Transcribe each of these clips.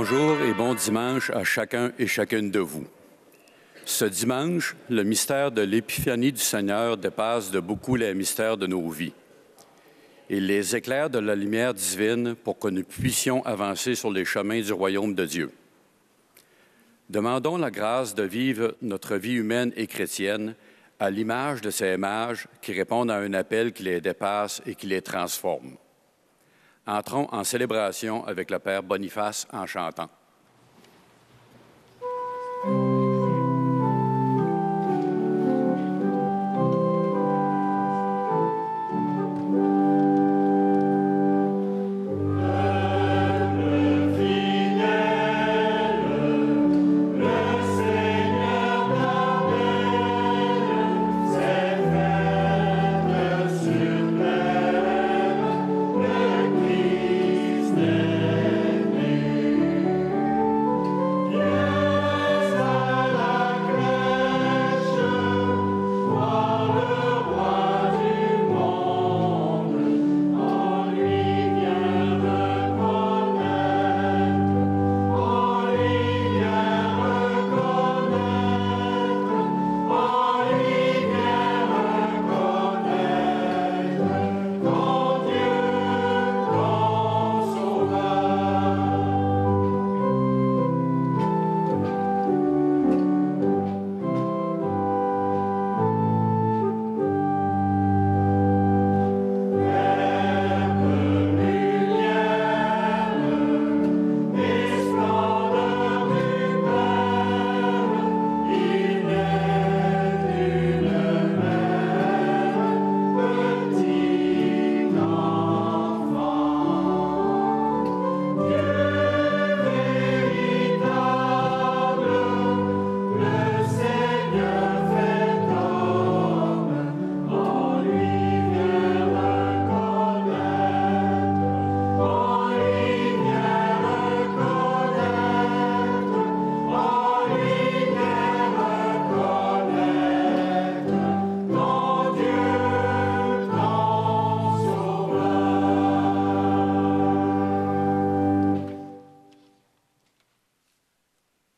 Bonjour et bon dimanche à chacun et chacune de vous. Ce dimanche, le mystère de l'Épiphanie du Seigneur dépasse de beaucoup les mystères de nos vies. Il les éclaire de la lumière divine pour que nous puissions avancer sur les chemins du royaume de Dieu. Demandons la grâce de vivre notre vie humaine et chrétienne à l'image de ces mages qui répondent à un appel qui les dépasse et qui les transforme. Entrons en célébration avec le Père Boniface en chantant.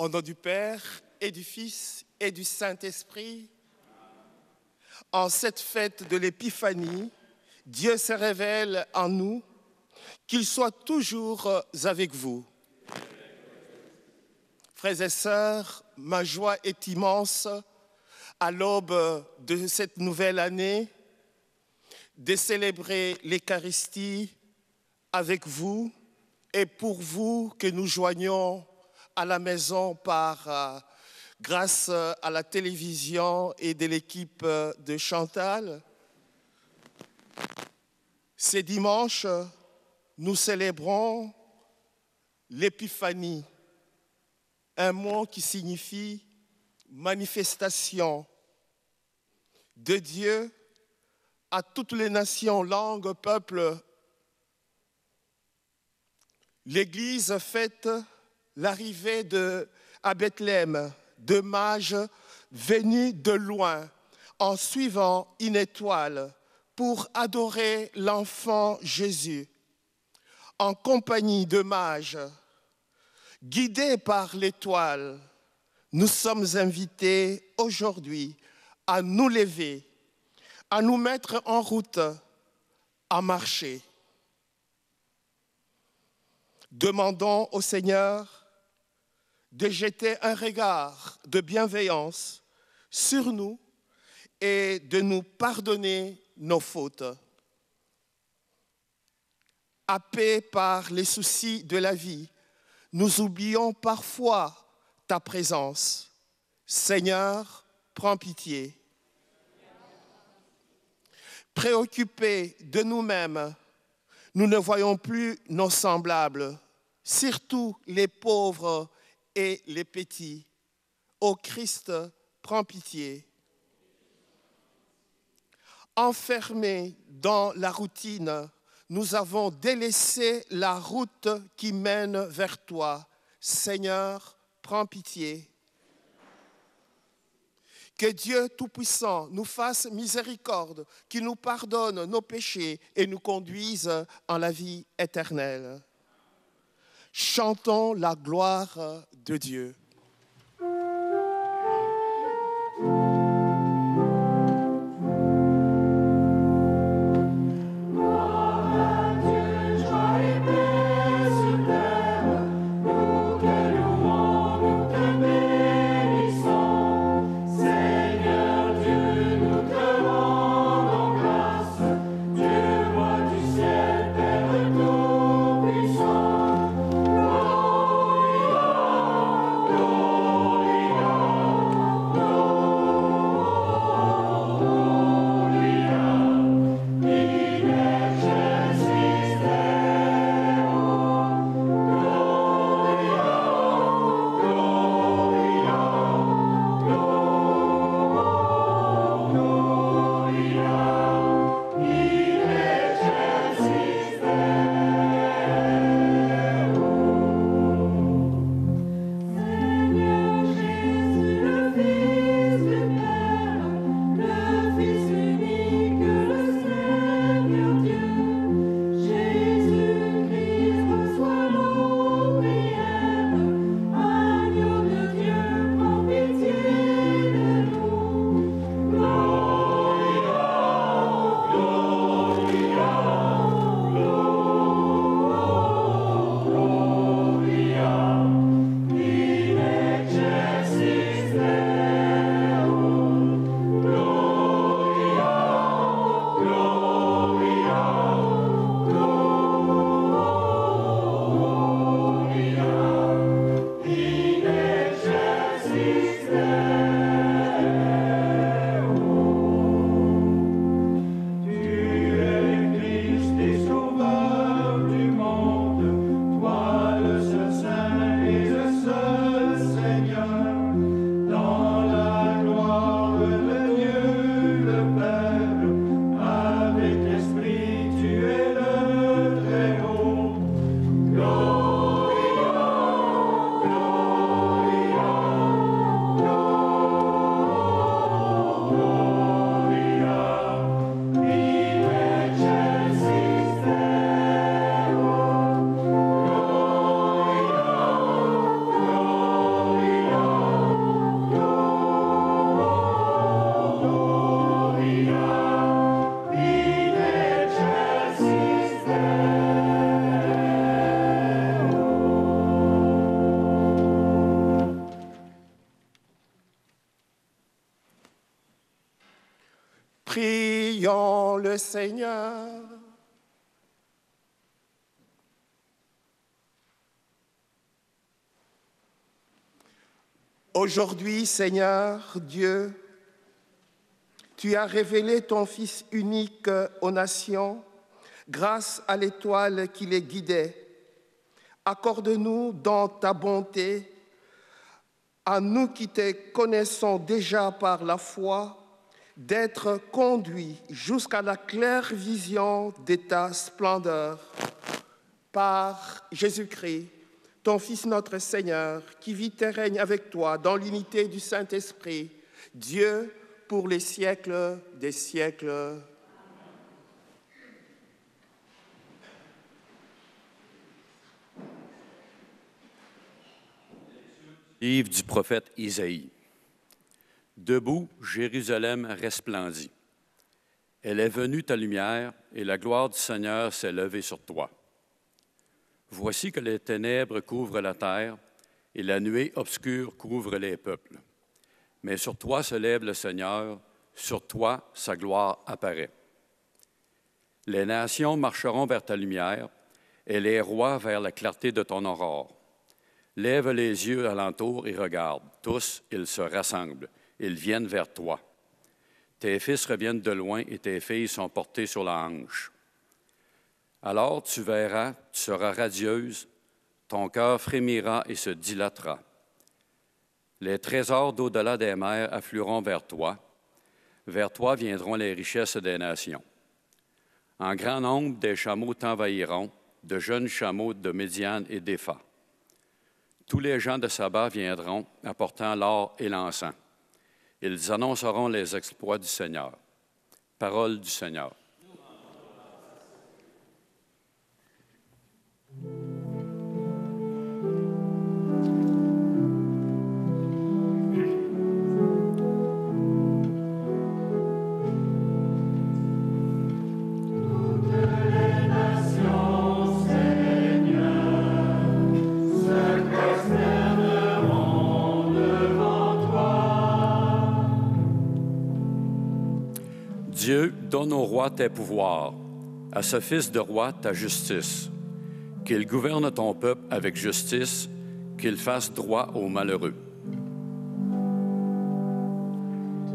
Au nom du Père et du Fils et du Saint-Esprit, en cette fête de l'Épiphanie, Dieu se révèle en nous, qu'il soit toujours avec vous. Frères et sœurs, ma joie est immense à l'aube de cette nouvelle année de célébrer l'Eucharistie avec vous et pour vous que nous joignons à la maison grâce à la télévision et de l'équipe de Chantal. Ce dimanche, nous célébrons l'Épiphanie, un mot qui signifie manifestation de Dieu à toutes les nations, langues, peuples. L'Église fête l'arrivée à Bethléem de mages venus de loin en suivant une étoile pour adorer l'enfant Jésus. En compagnie de mages, guidés par l'étoile, nous sommes invités aujourd'hui à nous lever, à nous mettre en route, à marcher. Demandons au Seigneur de jeter un regard de bienveillance sur nous et de nous pardonner nos fautes. Happés par les soucis de la vie, nous oublions parfois ta présence. Seigneur, prends pitié. Préoccupés de nous-mêmes, nous ne voyons plus nos semblables, surtout les pauvres et les petits. Ô Christ, prends pitié. Enfermés dans la routine, nous avons délaissé la route qui mène vers toi. Seigneur, prends pitié. Que Dieu Tout-Puissant nous fasse miséricorde, qu'il nous pardonne nos péchés et nous conduise en la vie éternelle. Chantons la gloire de Dieu. Prions le Seigneur. Aujourd'hui, Seigneur Dieu, tu as révélé ton Fils unique aux nations grâce à l'étoile qui les guidait. Accorde-nous dans ta bonté, à nous qui te connaissons déjà par la foi, d'être conduits jusqu'à la claire vision de ta splendeur. Par Jésus-Christ, ton Fils notre Seigneur, qui vit et règne avec toi dans l'unité du Saint-Esprit, Dieu pour les siècles des siècles. Livre du prophète Isaïe. Debout, Jérusalem resplendit. Elle est venue ta lumière, et la gloire du Seigneur s'est levée sur toi. Voici que les ténèbres couvrent la terre, et la nuée obscure couvre les peuples. Mais sur toi se lève le Seigneur, sur toi sa gloire apparaît. Les nations marcheront vers ta lumière, et les rois vers la clarté de ton aurore. Lève les yeux alentour et regarde. Tous, ils se rassemblent. Ils viennent vers toi. Tes fils reviennent de loin et tes filles sont portées sur la hanche. Alors tu verras, tu seras radieuse, ton cœur frémira et se dilatera. Les trésors d'au-delà des mers afflueront vers toi. Vers toi viendront les richesses des nations. En grand nombre, des chameaux t'envahiront, de jeunes chameaux de Médiane et d'Épha. Tous les gens de Saba viendront, apportant l'or et l'encens. Ils annonceront les exploits du Seigneur. Parole du Seigneur. Dieu, donne au roi tes pouvoirs, à ce fils de roi ta justice, qu'il gouverne ton peuple avec justice, qu'il fasse droit aux malheureux.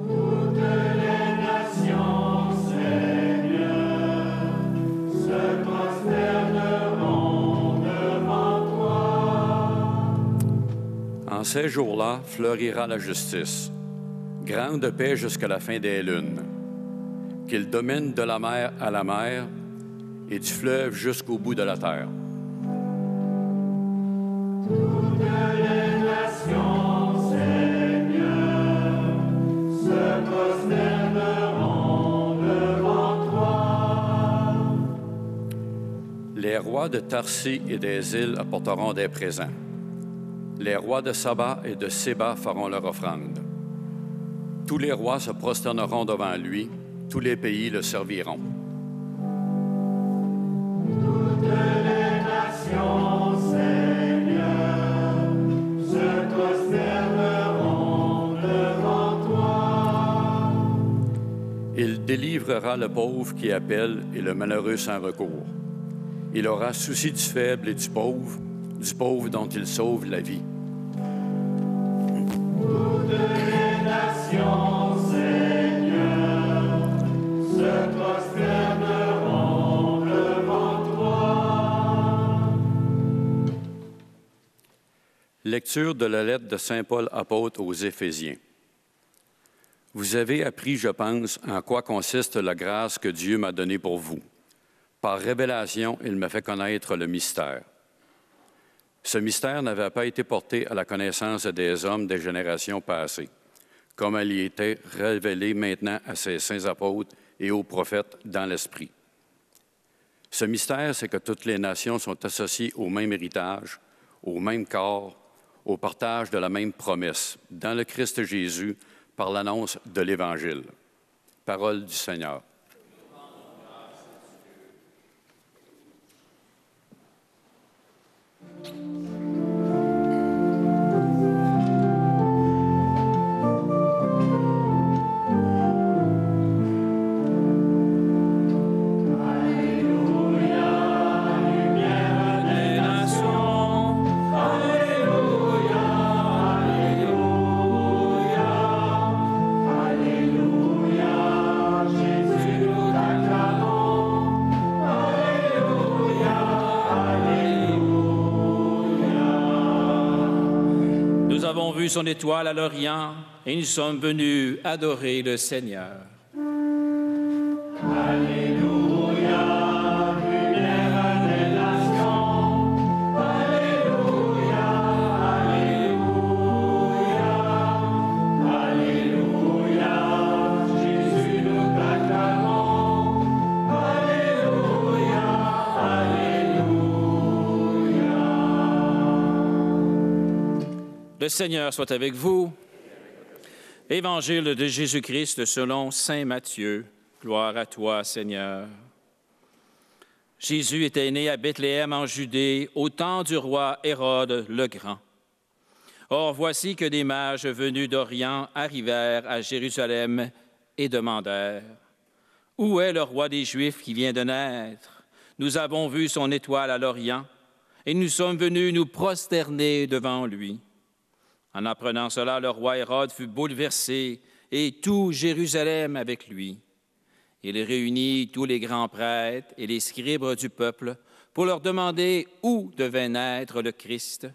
Toutes les nations, Seigneur, se prosterneront devant toi. En ces jours-là fleurira la justice, grande paix jusqu'à la fin des lunes, qu'il domine de la mer à la mer et du fleuve jusqu'au bout de la terre. Toutes les nations, Seigneur, se prosterneront devant toi. Les rois de Tarsis et des îles apporteront des présents. Les rois de Saba et de Séba feront leur offrande. Tous les rois se prosterneront devant lui, tous les pays le serviront. Toutes les nations, Seigneur, se prosterneront devant toi. Il délivrera le pauvre qui appelle et le malheureux sans recours. Il aura souci du faible et du pauvre dont il sauve la vie. Toutes les nations, Seigneur, se prosterneront devant toi. Lecture de la lettre de Saint Paul apôtre aux Éphésiens. Vous avez appris, je pense, en quoi consiste la grâce que Dieu m'a donnée pour vous. Par révélation, il m'a fait connaître le mystère. Ce mystère n'avait pas été porté à la connaissance des hommes des générations passées, comme elle y était révélée maintenant à ses saints apôtres et aux prophètes dans l'Esprit. Ce mystère, c'est que toutes les nations sont associées au même héritage, au même corps, au partage de la même promesse, dans le Christ Jésus, par l'annonce de l'Évangile. Parole du Seigneur. Nous avons vu son étoile à l'Orient et nous sommes venus adorer le Seigneur. Alléluia, lumière des nations. Alléluia, alléluia, alléluia, Jésus nous t'acclamons. Alléluia, alléluia. Le Seigneur soit avec vous. Évangile de Jésus-Christ selon saint Matthieu. Gloire à toi, Seigneur. Jésus était né à Bethléem en Judée au temps du roi Hérode le Grand. Or, voici que des mages venus d'Orient arrivèrent à Jérusalem et demandèrent « Où est le roi des Juifs qui vient de naître? Nous avons vu son étoile à l'Orient et nous sommes venus nous prosterner devant lui. » En apprenant cela, le roi Hérode fut bouleversé et tout Jérusalem avec lui. Il réunit tous les grands prêtres et les scribes du peuple pour leur demander où devait naître le Christ.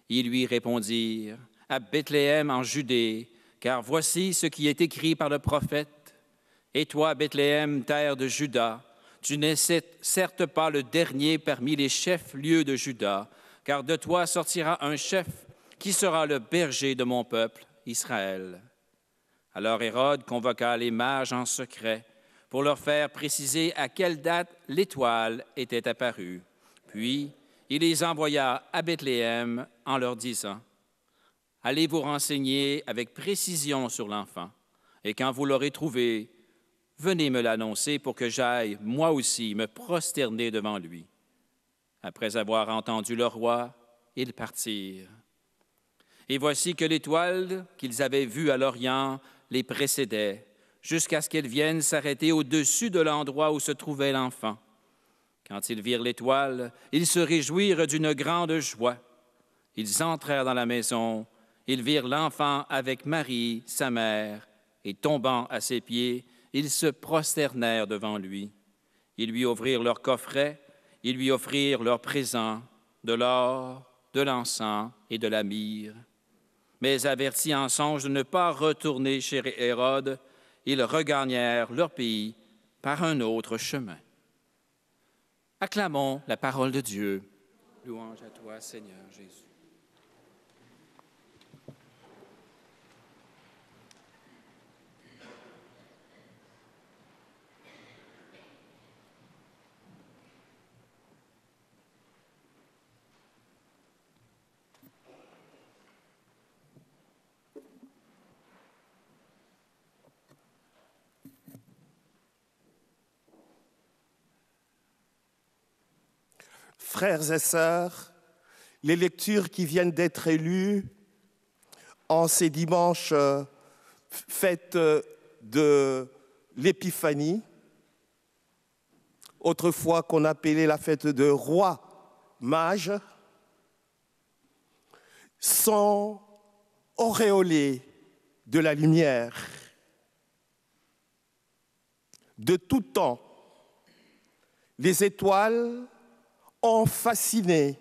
Ils lui répondirent « À Bethléem en Judée, car voici ce qui est écrit par le prophète. Et toi, Bethléem, terre de Juda, tu n'es certes pas le dernier parmi les chefs-lieux de Juda, car de toi sortira un chef qui sera le berger de mon peuple, Israël. » Alors Hérode convoqua les mages en secret pour leur faire préciser à quelle date l'étoile était apparue. Puis, il les envoya à Bethléem en leur disant « Allez vous renseigner avec précision sur l'enfant, et quand vous l'aurez trouvé, venez me l'annoncer pour que j'aille, moi aussi, me prosterner devant lui. » Après avoir entendu le roi, ils partirent. Et voici que l'étoile qu'ils avaient vue à l'Orient les précédait, jusqu'à ce qu'elles viennent s'arrêter au-dessus de l'endroit où se trouvait l'enfant. Quand ils virent l'étoile, ils se réjouirent d'une grande joie. Ils entrèrent dans la maison, ils virent l'enfant avec Marie, sa mère, et tombant à ses pieds, ils se prosternèrent devant lui. Ils lui ouvrirent leur coffret, ils lui offrirent leurs présents, de l'or, de l'encens et de la myrrhe. Mais avertis en songe de ne pas retourner chez Hérode, ils regagnèrent leur pays par un autre chemin. Acclamons la parole de Dieu. Louange à toi, Seigneur Jésus. Frères et sœurs, les lectures qui viennent d'être lues en ces dimanches fêtes de l'Épiphanie, autrefois qu'on appelait la fête de roi mage, sont auréolées de la lumière. De tout temps, les étoiles ont fasciné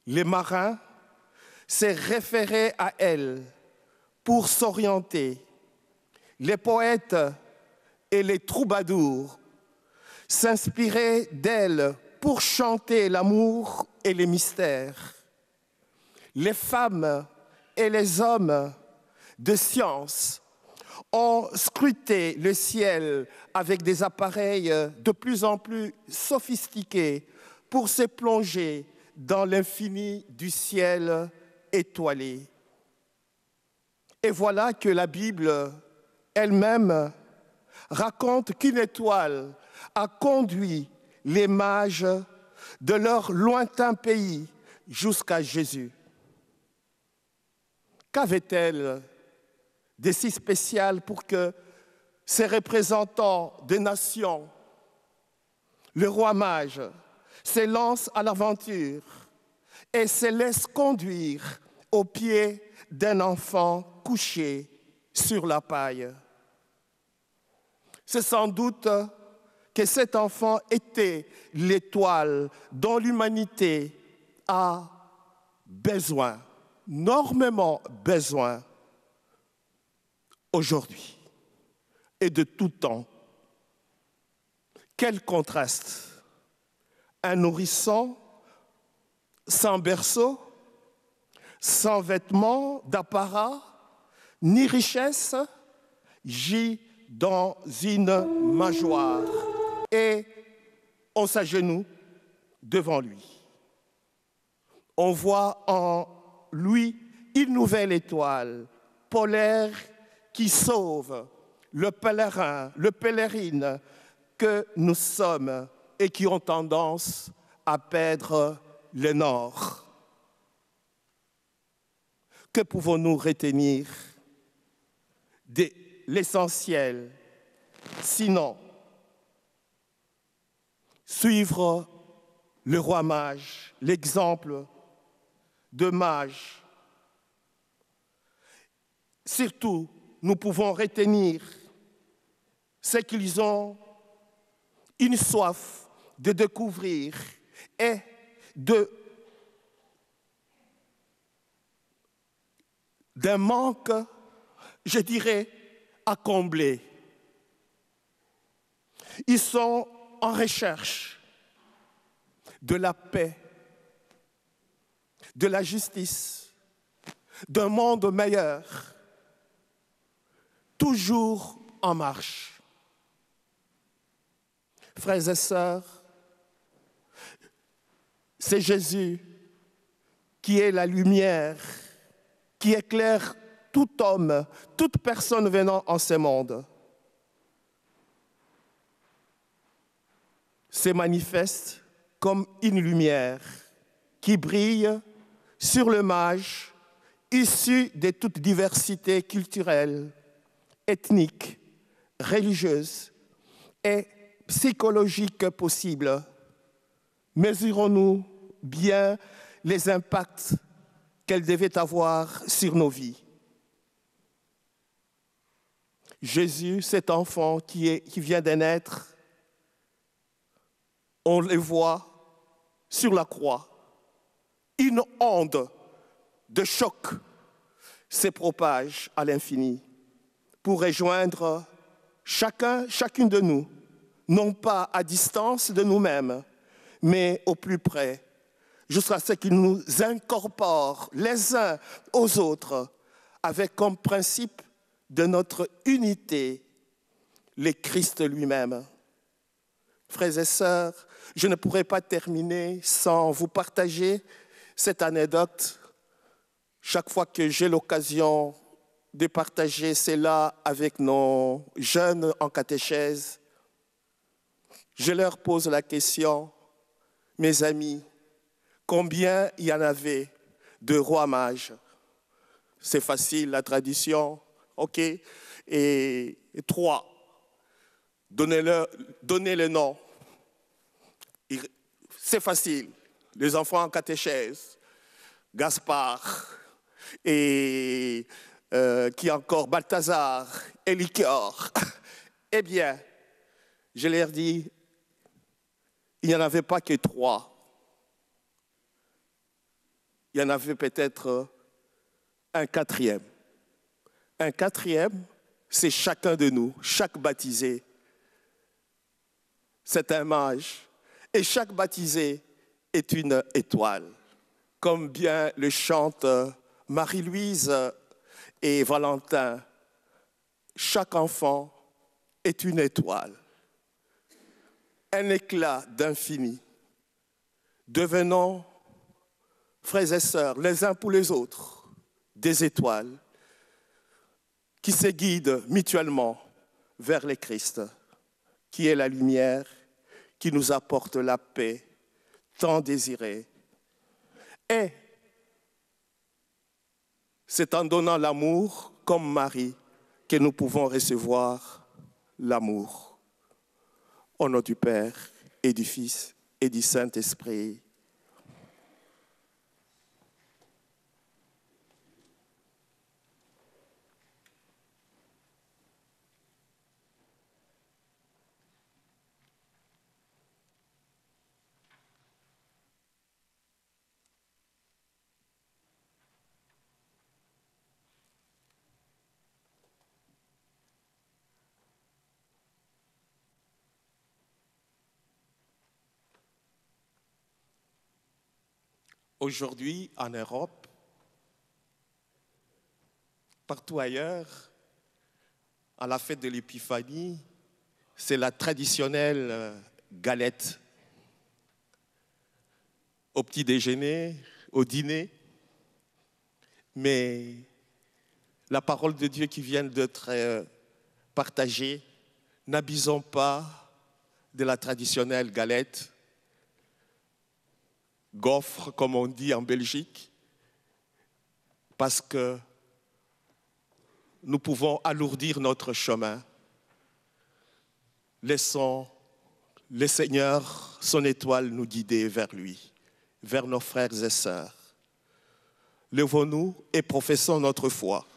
les marins, s'est référé à elles pour s'orienter. Les poètes et les troubadours s'inspiraient d'elles pour chanter l'amour et les mystères. Les femmes et les hommes de science ont scruté le ciel avec des appareils de plus en plus sophistiqués pour se plonger dans l'infini du ciel étoilé. Et voilà que la Bible elle-même raconte qu'une étoile a conduit les mages de leur lointain pays jusqu'à Jésus. Qu'avait-elle de si spécial pour que ces représentants des nations, le roi mage, se lancent à l'aventure et se laissent conduire au pied d'un enfant couché sur la paille? C'est sans doute que cet enfant était l'étoile dont l'humanité a besoin, énormément besoin, aujourd'hui et de tout temps. Quel contraste! Un nourrisson sans berceau, sans vêtements d'apparat, ni richesse, gît dans une mangeoire et on s'agenouille devant lui. On voit en lui une nouvelle étoile polaire qui sauve le pèlerin, le pèlerine que nous sommes et qui ont tendance à perdre le nord. Que pouvons-nous retenir de l'essentiel, sinon suivre le roi mage, l'exemple de mage? Surtout, nous pouvons retenir ce qu'ils ont une soif de découvrir et d'un manque, je dirais, à combler. Ils sont en recherche de la paix, de la justice, d'un monde meilleur, toujours en marche. Frères et sœurs, c'est Jésus qui est la lumière, qui éclaire tout homme, toute personne venant en ce monde. Se manifeste comme une lumière qui brille sur le mage issu de toute diversité culturelle, ethnique, religieuse et psychologique possible, mesurons-nous bien les impacts qu'elle devait avoir sur nos vies. Jésus, cet enfant qui vient de naître, on le voit sur la croix. Une onde de choc se propage à l'infini pour rejoindre chacune de nous, non pas à distance de nous-mêmes, mais au plus près, jusqu'à ce qu'il nous incorpore les uns aux autres avec comme principe de notre unité le Christ lui-même. Frères et sœurs, je ne pourrais pas terminer sans vous partager cette anecdote. Chaque fois que j'ai l'occasion de partager cela avec nos jeunes en catéchèse, je leur pose la question, mes amis, combien il y en avait de rois mages? C'est facile, la tradition, ok? Et 3. Donnez le nom. C'est facile. Les enfants en catéchèse, Gaspard, et qui encore, Balthazar, et Lycor. Eh bien, je leur dis, il n'y en avait pas que 3. Il y en avait peut-être un 4e. Un 4e, c'est chacun de nous, chaque baptisé. C'est un mage. Et chaque baptisé est une étoile. Comme bien le chantent Marie-Louise et Valentin, chaque enfant est une étoile. Un éclat d'infini. Devenons, frères et sœurs, les uns pour les autres, des étoiles qui se guident mutuellement vers le Christ, qui est la lumière, qui nous apporte la paix tant désirée. Et c'est en donnant l'amour, comme Marie, que nous pouvons recevoir l'amour. Au nom du Père et du Fils et du Saint-Esprit. Aujourd'hui, en Europe, partout ailleurs, à la fête de l'Épiphanie, c'est la traditionnelle galette. Au petit déjeuner, au dîner. Mais la parole de Dieu qui vient d'être partagée, n'abusons pas de la traditionnelle galette, gaufre, comme on dit en Belgique, parce que nous pouvons alourdir notre chemin. Laissons le Seigneur, son étoile, nous guider vers lui, vers nos frères et sœurs. Levons-nous et professons notre foi.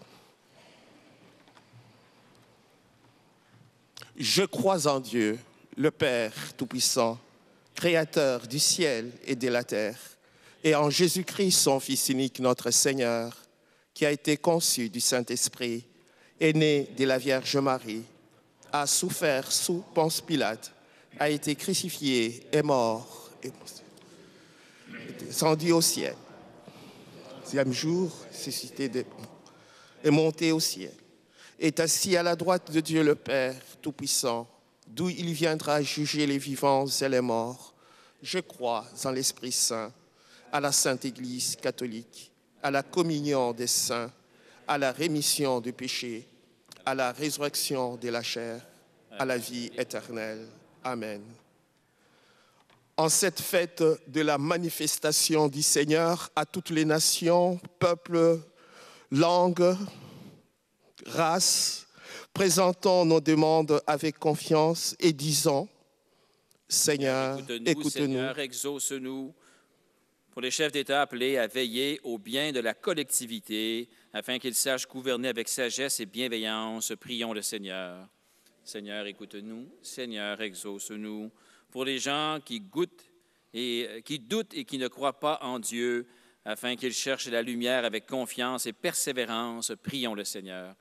Je crois en Dieu, le Père Tout-Puissant, Créateur du ciel et de la terre, et en Jésus-Christ, son Fils unique, notre Seigneur, qui a été conçu du Saint-Esprit, est né de la Vierge Marie, a souffert sous Ponce Pilate, a été crucifié, est mort, est descendu au ciel. 6e jour, ressuscité, est monté au ciel, est assis à la droite de Dieu le Père Tout-Puissant, d'où il viendra juger les vivants et les morts. Je crois en l'Esprit Saint, à la Sainte Église catholique, à la communion des saints, à la rémission des péchés, à la résurrection de la chair, à la vie éternelle. Amen. En cette fête de la manifestation du Seigneur à toutes les nations, peuples, langues, races, Présentons nos demandes avec confiance et disons, Seigneur, écoute-nous. Seigneur, exauce-nous. Pour les chefs d'État appelés à veiller au bien de la collectivité, afin qu'ils sachent gouverner avec sagesse et bienveillance, prions le Seigneur. Seigneur, écoute-nous. Seigneur, exauce-nous. Pour les gens qui doutent et qui ne croient pas en Dieu, afin qu'ils cherchent la lumière avec confiance et persévérance, prions le Seigneur.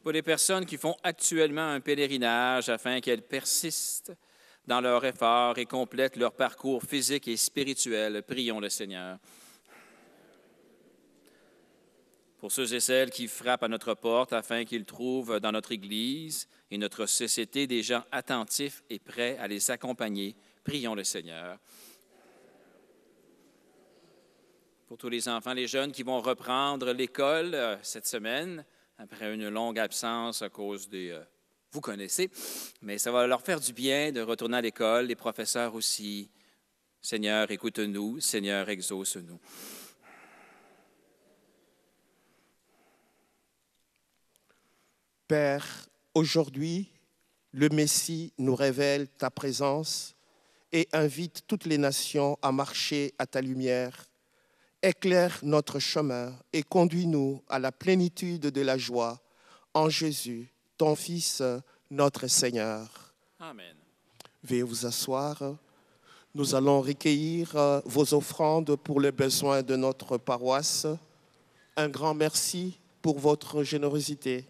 Pour les personnes qui font actuellement un pèlerinage, afin qu'elles persistent dans leur effort et complètent leur parcours physique et spirituel, prions le Seigneur. Pour ceux et celles qui frappent à notre porte, afin qu'ils trouvent dans notre Église et notre société des gens attentifs et prêts à les accompagner, prions le Seigneur. Pour tous les enfants, les jeunes qui vont reprendre l'école cette semaine, après une longue absence à cause des... vous connaissez, mais ça va leur faire du bien de retourner à l'école, les professeurs aussi. Seigneur, écoute-nous, Seigneur, exauce-nous. Père, aujourd'hui, le Messie nous révèle ta présence et invite toutes les nations à marcher à ta lumière. Éclaire notre chemin et conduis-nous à la plénitude de la joie en Jésus, ton Fils, notre Seigneur. Amen. Veuillez vous asseoir. Nous allons recueillir vos offrandes pour les besoins de notre paroisse. Un grand merci pour votre générosité.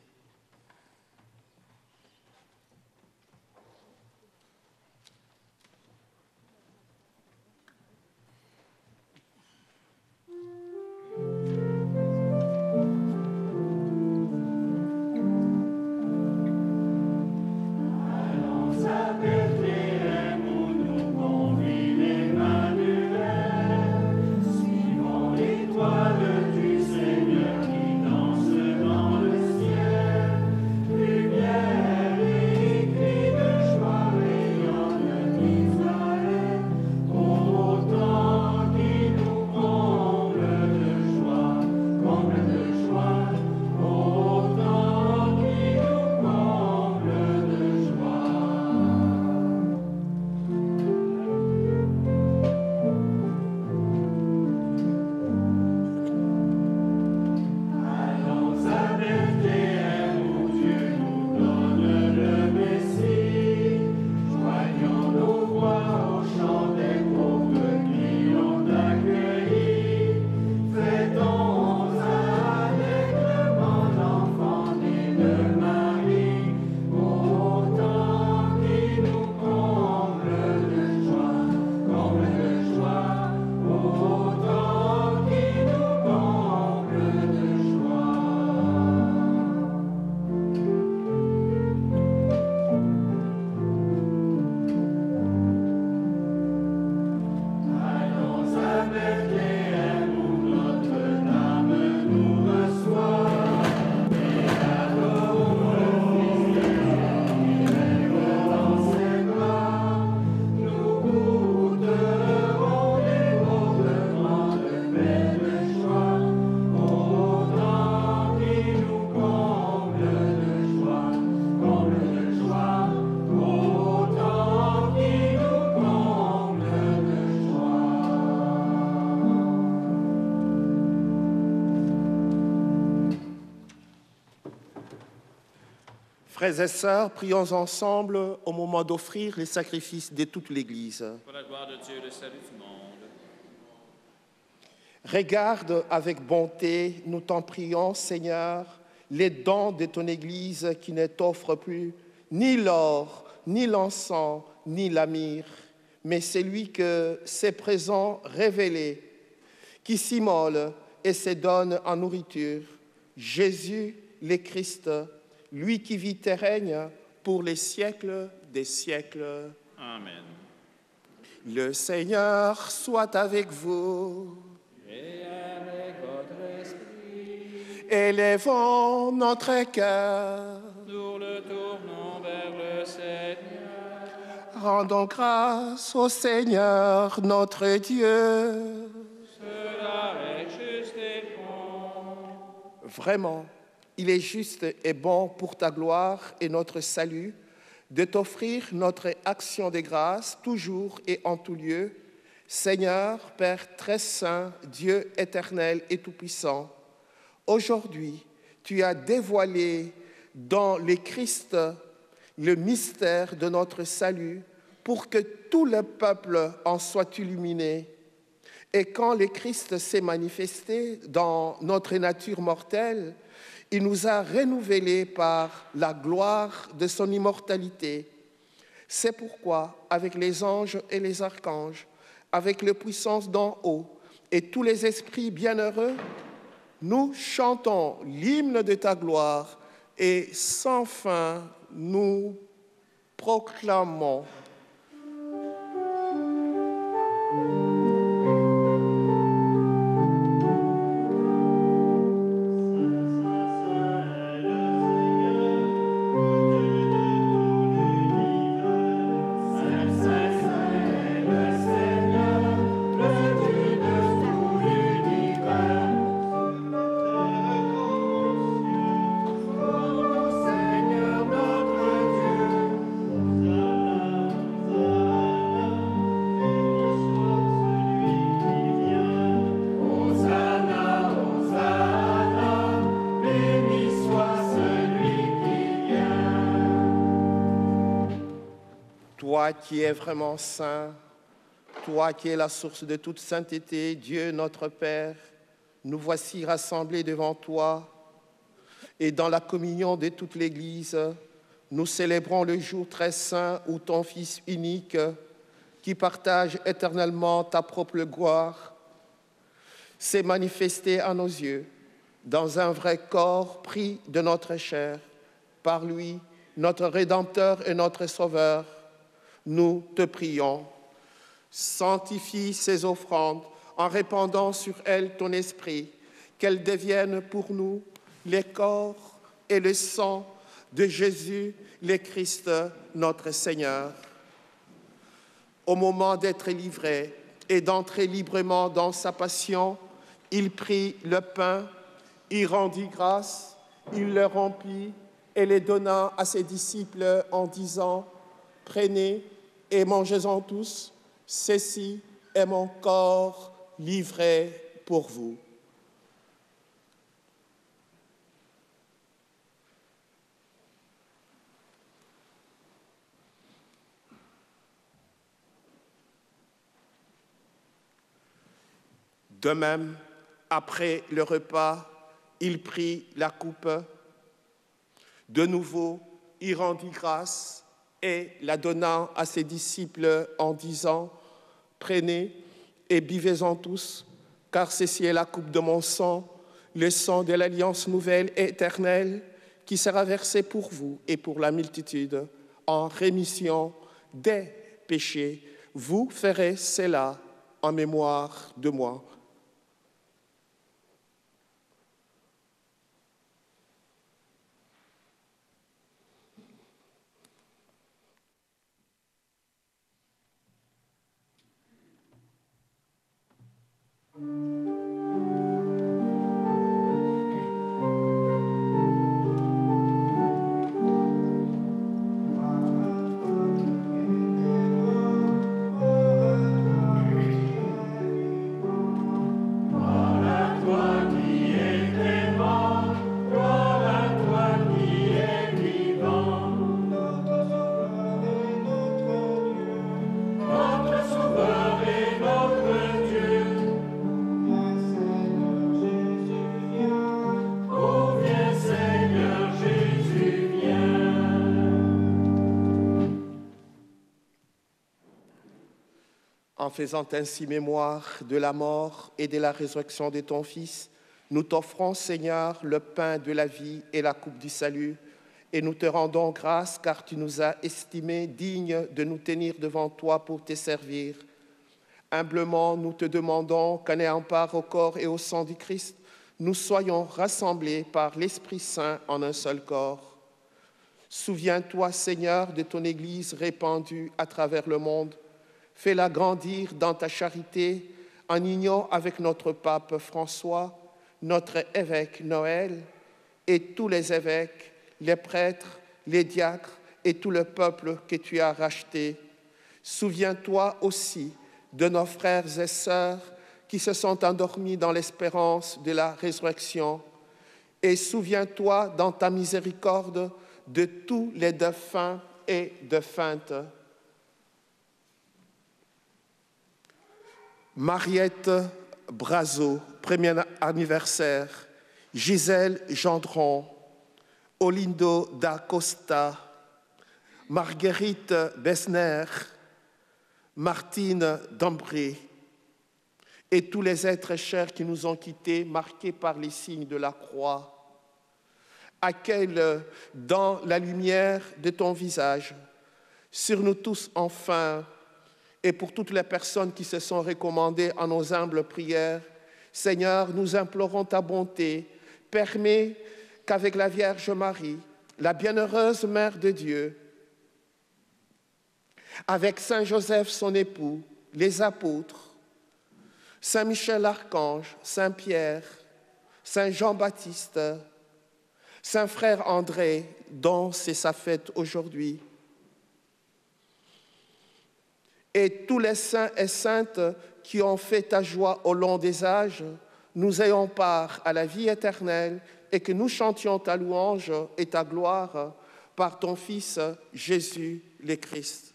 Frères et sœurs, prions ensemble au moment d'offrir les sacrifices de toute l'Église. Pour la gloire de Dieu, le salut du monde. Regarde avec bonté, nous t'en prions, Seigneur, les dons de ton Église qui ne t'offrent plus ni l'or, ni l'encens, ni la myrrhe, mais celui que ses présents révélés, qui s'immole et se donne en nourriture, Jésus le Christ, lui qui vit et règne pour les siècles des siècles. Amen. Le Seigneur soit avec vous. Et avec votre esprit, Élevons notre cœur. nous le tournons vers le Seigneur. Rendons grâce au Seigneur notre Dieu. Cela est juste et bon. Vraiment, il est juste et bon pour ta gloire et notre salut de t'offrir notre action de grâce toujours et en tout lieu. Seigneur, Père très saint, Dieu éternel et tout-puissant, aujourd'hui, tu as dévoilé dans le Christ le mystère de notre salut pour que tout le peuple en soit illuminé. Et quand le Christ s'est manifesté dans notre nature mortelle, il nous a renouvelés par la gloire de son immortalité. C'est pourquoi, avec les anges et les archanges, avec les puissances d'en haut et tous les esprits bienheureux, nous chantons l'hymne de ta gloire et sans fin nous proclamons. Toi qui es vraiment saint, toi qui es la source de toute sainteté, Dieu notre Père, nous voici rassemblés devant toi et dans la communion de toute l'Église, nous célébrons le jour très saint où ton Fils unique, qui partage éternellement ta propre gloire, s'est manifesté à nos yeux dans un vrai corps pris de notre chair. Par lui, notre Rédempteur et notre Sauveur, nous te prions. Sanctifie ces offrandes en répandant sur elles ton esprit, qu'elles deviennent pour nous les corps et le sang de Jésus, le Christ, notre Seigneur. Au moment d'être livré et d'entrer librement dans sa passion, il prit le pain, il rendit grâce, il le rompit et le donna à ses disciples en disant « Prenez et mangez-en tous, ceci est mon corps livré pour vous. » De même, après le repas, il prit la coupe. De nouveau, il rendit grâce et la donna à ses disciples en disant « Prenez et buvez-en tous, car ceci est la coupe de mon sang, le sang de l'alliance nouvelle et éternelle, qui sera versé pour vous et pour la multitude en rémission des péchés. Vous ferez cela en mémoire de moi. » En faisant ainsi mémoire de la mort et de la résurrection de ton Fils, nous t'offrons, Seigneur, le pain de la vie et la coupe du salut, et nous te rendons grâce car tu nous as estimés dignes de nous tenir devant toi pour te servir. Humblement, nous te demandons qu'en ayant part au corps et au sang du Christ, nous soyons rassemblés par l'Esprit Saint en un seul corps. Souviens-toi, Seigneur, de ton Église répandue à travers le monde. Fais-la grandir dans ta charité en union avec notre pape François, notre évêque Noël, et tous les évêques, les prêtres, les diacres et tout le peuple que tu as racheté. Souviens-toi aussi de nos frères et sœurs qui se sont endormis dans l'espérance de la résurrection. Et souviens-toi dans ta miséricorde de tous les défunts et défuntes. Mariette Brazo, premier anniversaire. Gisèle Gendron, Olindo da Costa, Marguerite Besner, Martine Dambré et tous les êtres chers qui nous ont quittés, marqués par les signes de la croix. Accueille dans la lumière de ton visage, sur nous tous enfin, et pour toutes les personnes qui se sont recommandées à nos humbles prières, Seigneur, nous implorons ta bonté. Permets qu'avec la Vierge Marie, la bienheureuse Mère de Dieu, avec Saint Joseph son époux, les apôtres, Saint Michel l'Archange, Saint Pierre, Saint Jean-Baptiste, Saint Frère André, dont c'est sa fête aujourd'hui, et tous les saints et saintes qui ont fait ta joie au long des âges, nous ayons part à la vie éternelle et que nous chantions ta louange et ta gloire par ton Fils Jésus le Christ.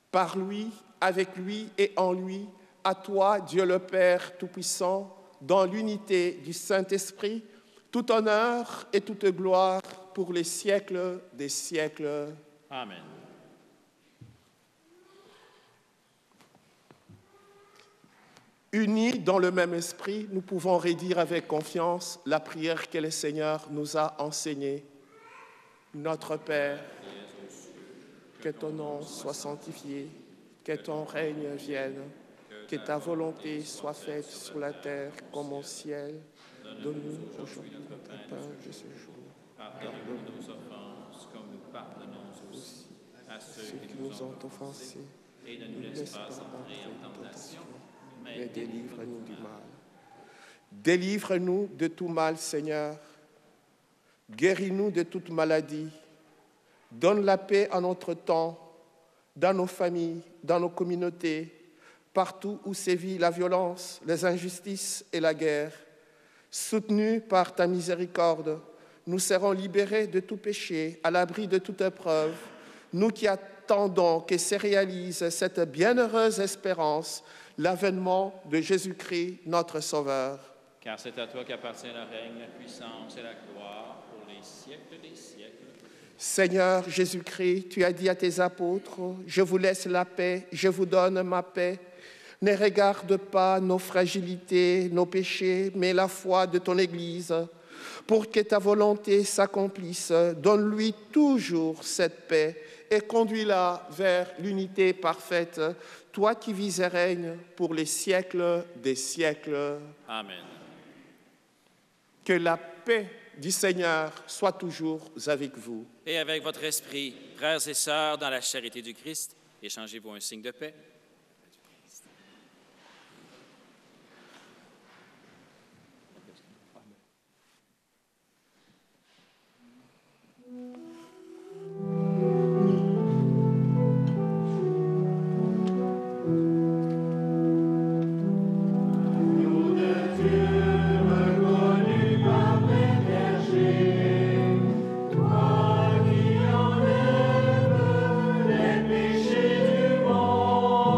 Par lui, avec lui et en lui, à toi, Dieu le Père Tout-Puissant, dans l'unité du Saint-Esprit, tout honneur et toute gloire pour les siècles des siècles. Amen. Unis dans le même esprit, nous pouvons redire avec confiance la prière que le Seigneur nous a enseignée. Notre Père, que ton nom soit sanctifié, que ton règne vienne, que ta volonté soit faite sur la terre comme au ciel. Donne-nous aujourd'hui notre pain de ce jour. Pardonne-nous nos offenses, comme nous pardonnons aussi à ceux qui nous ont offensés. Et ne nous laisse pas entrer en tentation, mais délivre-nous du mal. Délivre-nous de tout mal, Seigneur. Guéris-nous de toute maladie. Donne la paix à notre temps, dans nos familles, dans nos communautés, partout où sévit la violence, les injustices et la guerre. Soutenus par ta miséricorde, nous serons libérés de tout péché, à l'abri de toute épreuve, nous qui attendons que se réalise cette bienheureuse espérance, l'avènement de Jésus-Christ, notre Sauveur. Car c'est à toi qu'appartient le règne, la puissance et la gloire pour les siècles des siècles. Seigneur Jésus-Christ, tu as dit à tes apôtres, « Je vous laisse la paix, je vous donne ma paix. Ne regarde pas nos fragilités, nos péchés, mais la foi de ton Église. Pour que ta volonté s'accomplisse, donne-lui toujours cette paix et conduis-la vers l'unité parfaite, toi qui vis et règnes pour les siècles des siècles. » Amen. Que la paix du Seigneur soit toujours avec vous. Et avec votre esprit, frères et sœurs, dans la charité du Christ, échangez-vous un signe de paix. Toi qui enlèves les péchés du monde,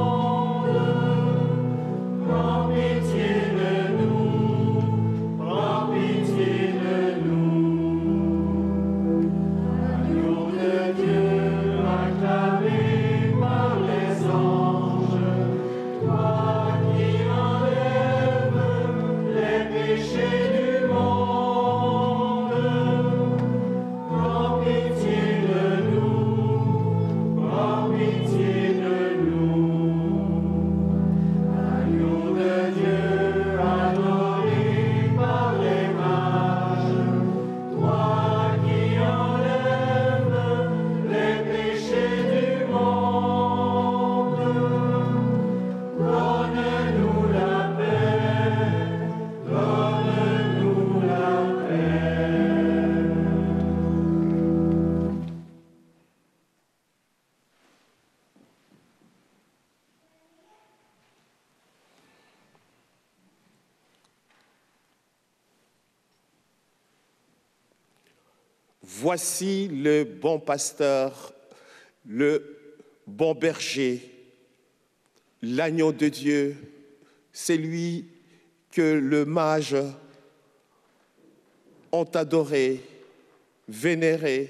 Voici le bon pasteur, le bon berger, l'agneau de Dieu, c'est lui que le mage ont adoré, vénéré.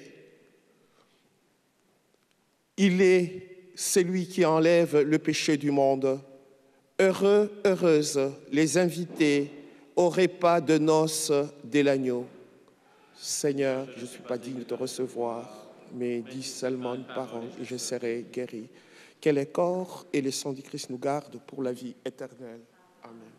Il est celui qui enlève le péché du monde. Heureux, heureuses les invités au repas de noces de l'agneau. Seigneur, je ne suis pas digne de te recevoir, mais dis seulement une parole et je serai guéri. Que le corps et le sang du Christ nous gardent pour la vie éternelle. Amen.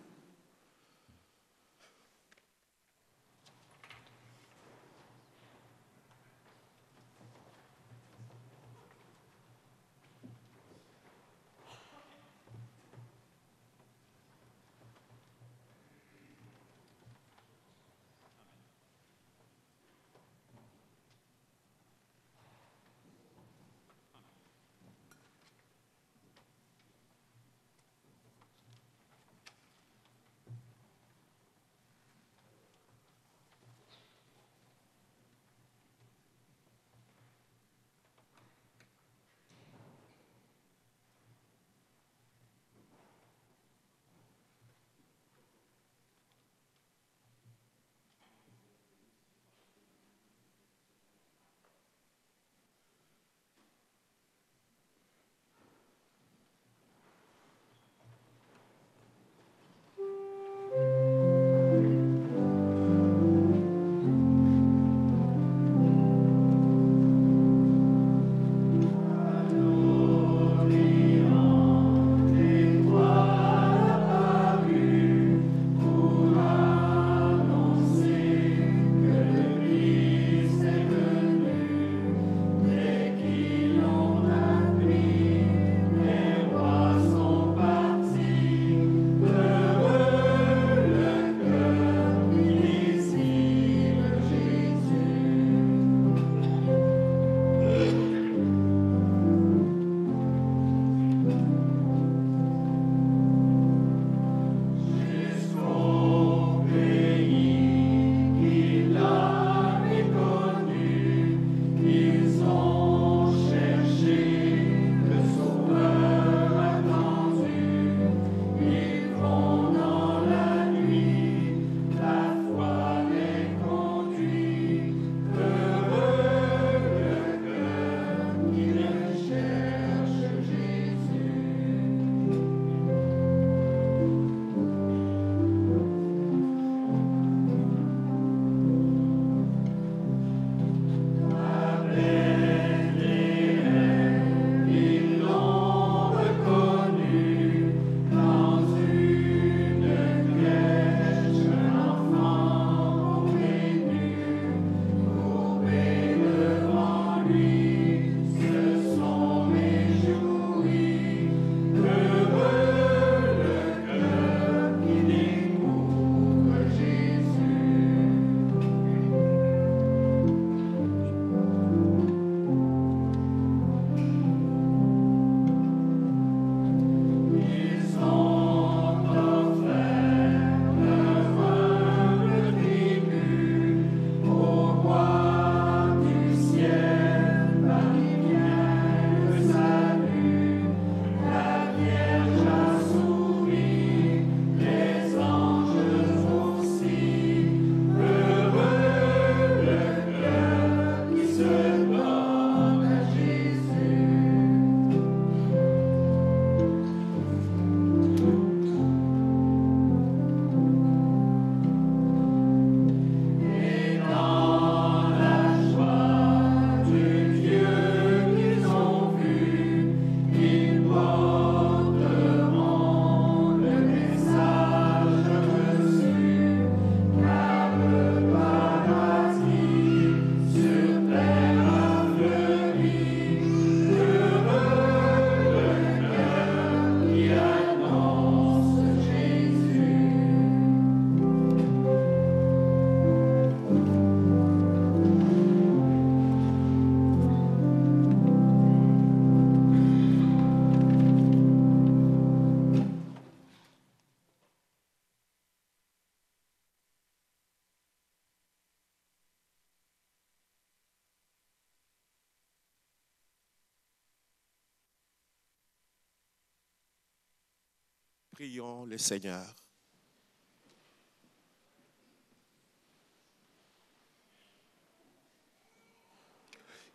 Prions le Seigneur.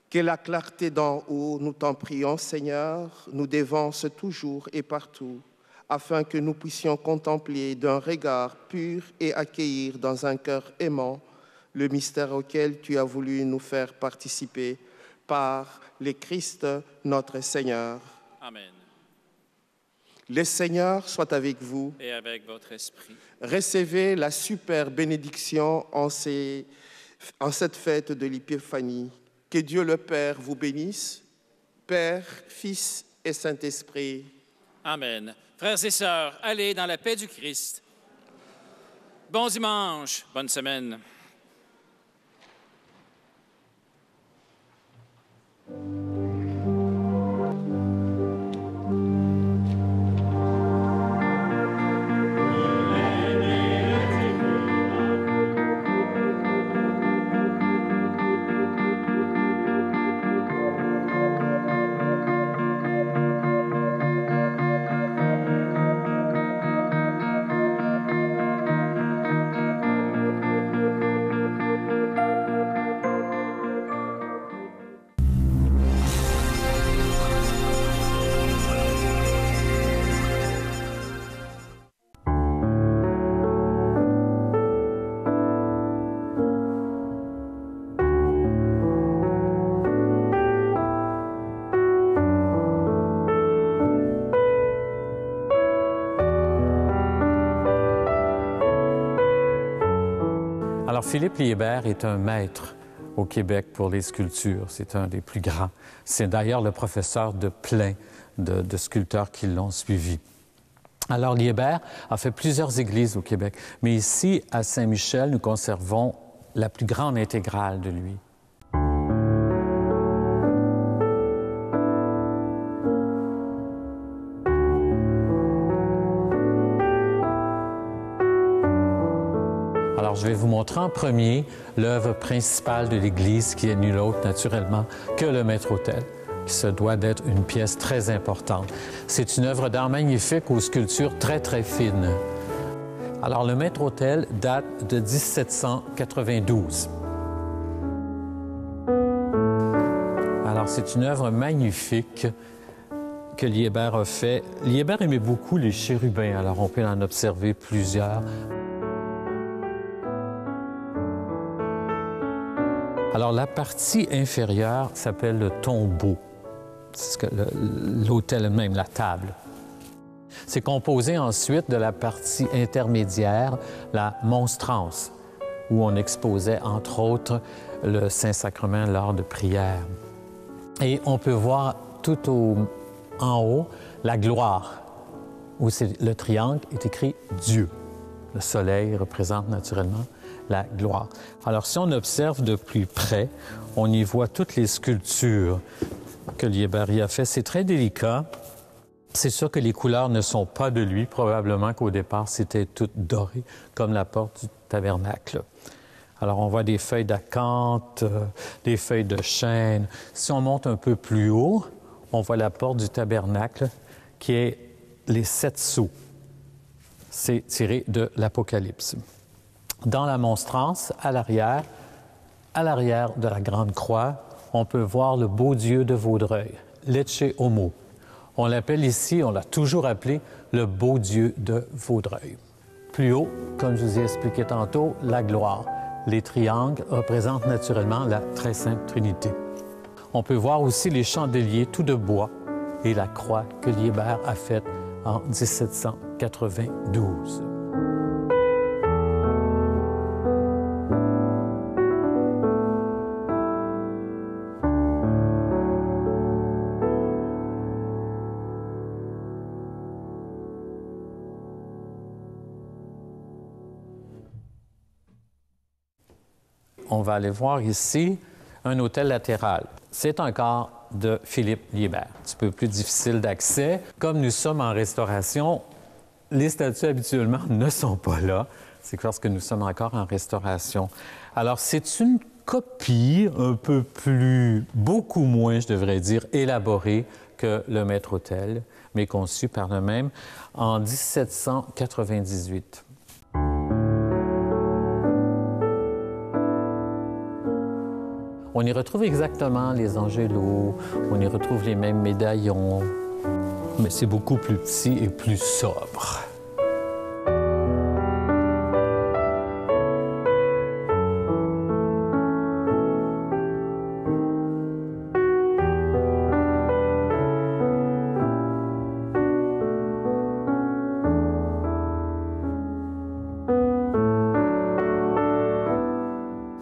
Que la clarté d'en haut, nous t'en prions, Seigneur, nous dévance toujours et partout, afin que nous puissions contempler d'un regard pur et accueillir dans un cœur aimant le mystère auquel tu as voulu nous faire participer par le Christ notre Seigneur. Amen. Le Seigneur soit avec vous. Et avec votre esprit. Recevez la super bénédiction en cette fête de l'Épiphanie. Que Dieu le Père vous bénisse, Père, Fils et Saint-Esprit. Amen. Frères et sœurs, allez dans la paix du Christ. Bon dimanche, bonne semaine. Alors, Philippe Liébert est un maître au Québec pour les sculptures. C'est un des plus grands. C'est d'ailleurs le professeur de plein de sculpteurs qui l'ont suivi. Alors, Liébert a fait plusieurs églises au Québec, mais ici, à Saint-Michel, nous conservons la plus grande intégrale de lui. Alors, je vais vous montrer en premier l'œuvre principale de l'Église, qui est nulle autre, naturellement, que le maître-autel, qui se doit d'être une pièce très importante. C'est une œuvre d'art magnifique aux sculptures très, très fines. Alors, le maître-autel date de 1792. Alors, c'est une œuvre magnifique que Liébert a fait. Liébert aimait beaucoup les chérubins, alors on peut en observer plusieurs. Alors, la partie inférieure s'appelle le tombeau. C'est l'autel même, la table. C'est composé ensuite de la partie intermédiaire, la monstrance, où on exposait, entre autres, le Saint-Sacrement lors de prières. Et on peut voir tout en haut la gloire, où le triangle est écrit Dieu. Le soleil représente naturellement la gloire. Alors, si on observe de plus près, on y voit toutes les sculptures que Liébert y a fait. C'est très délicat. C'est sûr que les couleurs ne sont pas de lui. Probablement qu'au départ, c'était toutes dorées, comme la porte du tabernacle. Alors, on voit des feuilles d'acanthe, des feuilles de chêne. Si on monte un peu plus haut, on voit la porte du tabernacle, qui est les 7 sceaux. C'est tiré de l'Apocalypse. Dans la monstrance, à l'arrière de la grande croix, on peut voir le beau Dieu de Vaudreuil, l'Ecce Homo. On l'appelle ici, on l'a toujours appelé, le beau Dieu de Vaudreuil. Plus haut, comme je vous ai expliqué tantôt, la gloire. Les triangles représentent naturellement la Très Sainte Trinité. On peut voir aussi les chandeliers tout de bois et la croix que Liébert a faite en 1792. On va aller voir ici un autel latéral. C'est un corps de Philippe Liébert, un petit peu plus difficile d'accès. Comme nous sommes en restauration, les statues habituellement ne sont pas là. C'est parce que nous sommes encore en restauration. Alors, c'est une copie un peu plus, beaucoup moins, je devrais dire, élaborée que le maître-autel, mais conçu par le même en 1798. On y retrouve exactement les angélos, on y retrouve les mêmes médaillons, mais c'est beaucoup plus petit et plus sobre.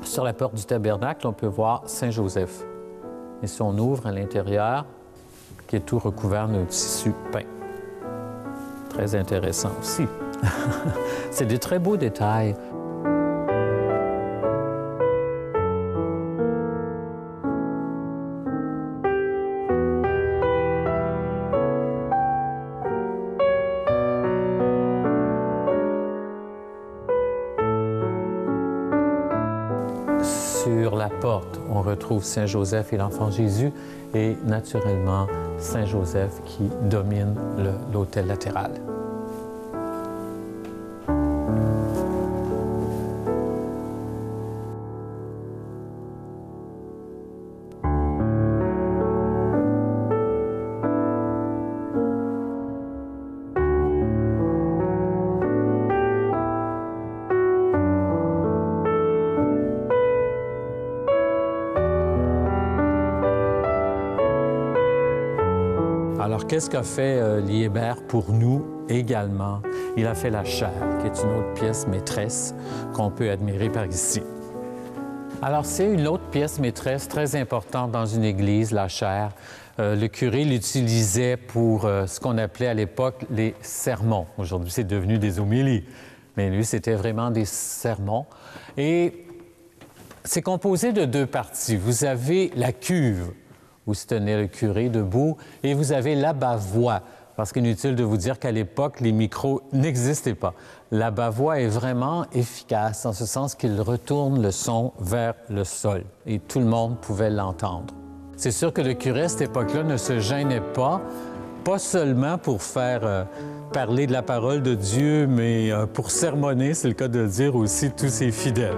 Sur la porte du tabernacle, on peut voir Saint-Joseph. Et si on ouvre à l'intérieur, qui est tout recouvert d'un tissu peint. Très intéressant aussi. C'est des très beaux détails. Sur la porte, on retrouve Saint-Joseph et l'enfant Jésus et naturellement Saint-Joseph qui domine l'autel latéral. Alors, qu'est-ce qu'a fait Liébert pour nous également? Il a fait la chaire, qui est une autre pièce maîtresse qu'on peut admirer par ici. Alors, c'est une autre pièce maîtresse très importante dans une église, la chaire. Le curé l'utilisait pour ce qu'on appelait à l'époque les sermons. Aujourd'hui, c'est devenu des homélies. Mais lui, c'était vraiment des sermons. Et c'est composé de deux parties. Vous avez la cuve, où se tenait le curé debout, et vous avez l'abat-voix, parce qu'inutile de vous dire qu'à l'époque, les micros n'existaient pas. L'abat-voix est vraiment efficace, en ce sens qu'il retourne le son vers le sol, et tout le monde pouvait l'entendre. C'est sûr que le curé, à cette époque-là, ne se gênait pas seulement pour faire parler de la parole de Dieu, mais pour sermonner, c'est le cas de dire aussi, tous ses fidèles.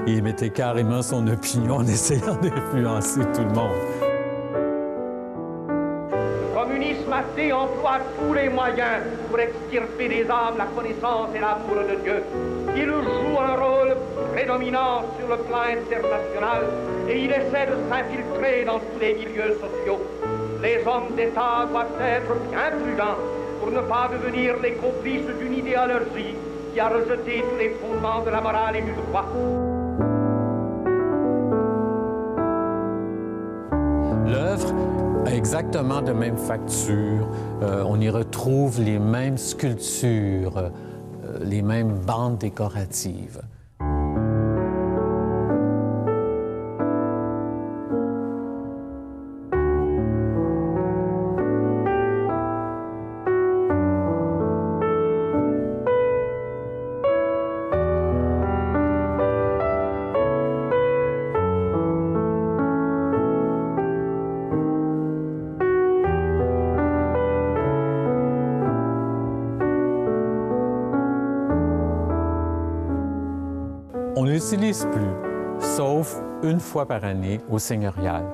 Il mettait carrément son opinion en essayant d'influencer tout le monde. Le communisme athée emploie tous les moyens pour extirper des âmes la connaissance et l'amour de Dieu. Il joue un rôle prédominant sur le plan international et il essaie de s'infiltrer dans tous les milieux sociaux. Les hommes d'État doivent être bien prudents pour ne pas devenir les complices d'une idéologie qui a rejeté tous les fondements de la morale et du droit. L'œuvre a exactement de même facture. On y retrouve les mêmes sculptures, les mêmes bandes décoratives. On ne l'utilise plus, sauf une fois par année au seigneurial.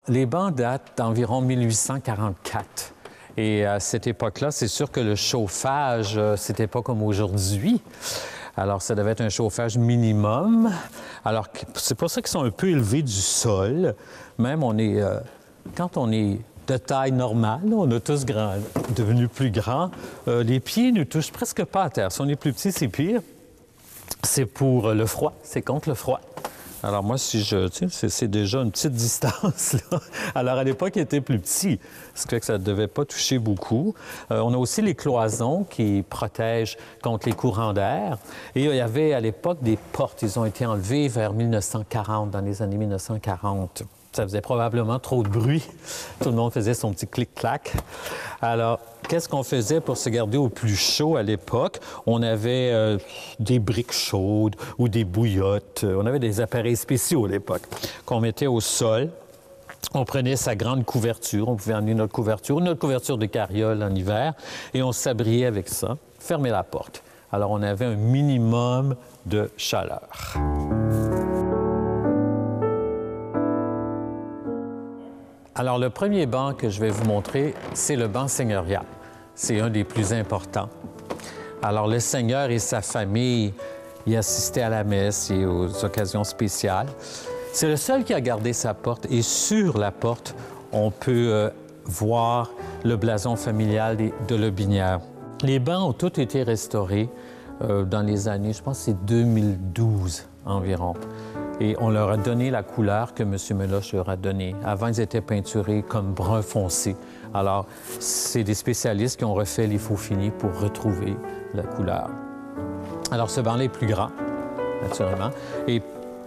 Les bancs datent d'environ 1844. Et à cette époque-là, c'est sûr que le chauffage, c'était pas comme aujourd'hui. Alors, ça devait être un chauffage minimum. Alors, c'est pour ça qu'ils sont un peu élevés du sol. Même, quand on est de taille normale, on a tous devenu plus grands, les pieds ne touchent presque pas à terre. Si on est plus petit, c'est pire. C'est pour le froid, c'est contre le froid. Alors moi, si je... Tu sais, c'est déjà une petite distance, là. Alors à l'époque, il était plus petit, ce qui fait que ça ne devait pas toucher beaucoup. On a aussi les cloisons qui protègent contre les courants d'air. Et il y avait à l'époque des portes. Ils ont été enlevées vers 1940, dans les années 1940. Ça faisait probablement trop de bruit. Tout le monde faisait son petit clic-clac. Alors, qu'est-ce qu'on faisait pour se garder au plus chaud à l'époque? On avait des briques chaudes ou des bouillottes. On avait des appareils spéciaux à l'époque qu'on mettait au sol. On prenait sa grande couverture. On pouvait emmener notre couverture de carriole en hiver, et on s'abriait avec ça, fermer la porte. Alors, on avait un minimum de chaleur. Alors, le premier banc que je vais vous montrer, c'est le banc seigneurial. C'est un des plus importants. Alors, le seigneur et sa famille y assistaient à la messe et aux occasions spéciales. C'est le seul qui a gardé sa porte, et sur la porte, on peut voir le blason familial de Lotbinière. Les bancs ont tous été restaurés dans les années, je pense que c'est 2012 environ. Et on leur a donné la couleur que M. Meloche leur a donnée. Avant, ils étaient peinturés comme brun foncé. Alors, c'est des spécialistes qui ont refait les faux finis pour retrouver la couleur. Alors, ce banc-là est plus grand, naturellement. Et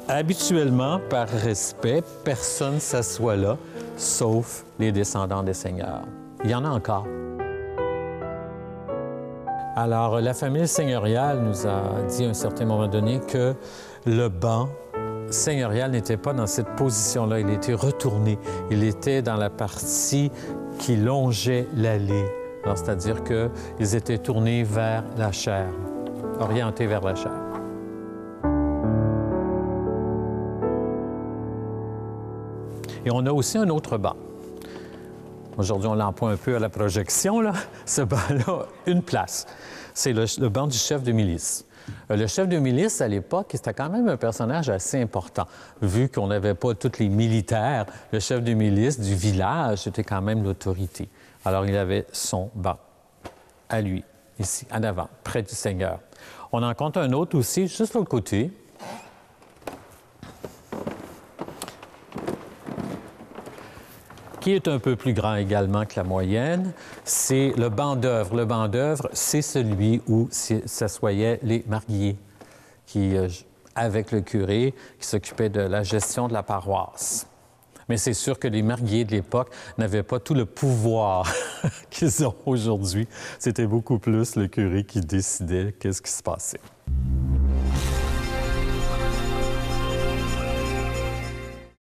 habituellement, par respect, personne ne s'assoit là, sauf les descendants des seigneurs. Il y en a encore. Alors, la famille seigneuriale nous a dit à un certain moment donné que le banc seigneurial n'était pas dans cette position-là. Il était retourné. Il était dans la partie qui longeait l'allée. Alors, c'est-à-dire qu'ils étaient tournés vers la chaire, orientés vers la chaire. Et on a aussi un autre banc. Aujourd'hui, on l'emploie un peu à la projection, là. Ce banc-là, une place. C'est le banc du chef de milice. Le chef de milice, à l'époque, c'était quand même un personnage assez important. Vu qu'on n'avait pas tous les militaires, le chef de milice du village, c'était quand même l'autorité. Alors, il avait son banc à lui, ici, en avant, près du Seigneur. On en compte un autre aussi, juste de l'autre côté. Qui est un peu plus grand également que la moyenne, c'est le banc d'œuvre. Le banc d'œuvre, c'est celui où s'assoyaient les mariés, qui, avec le curé, qui s'occupaient de la gestion de la paroisse. Mais c'est sûr que les mariés de l'époque n'avaient pas tout le pouvoir qu'ils ont aujourd'hui. C'était beaucoup plus le curé qui décidait qu'est-ce qui se passait.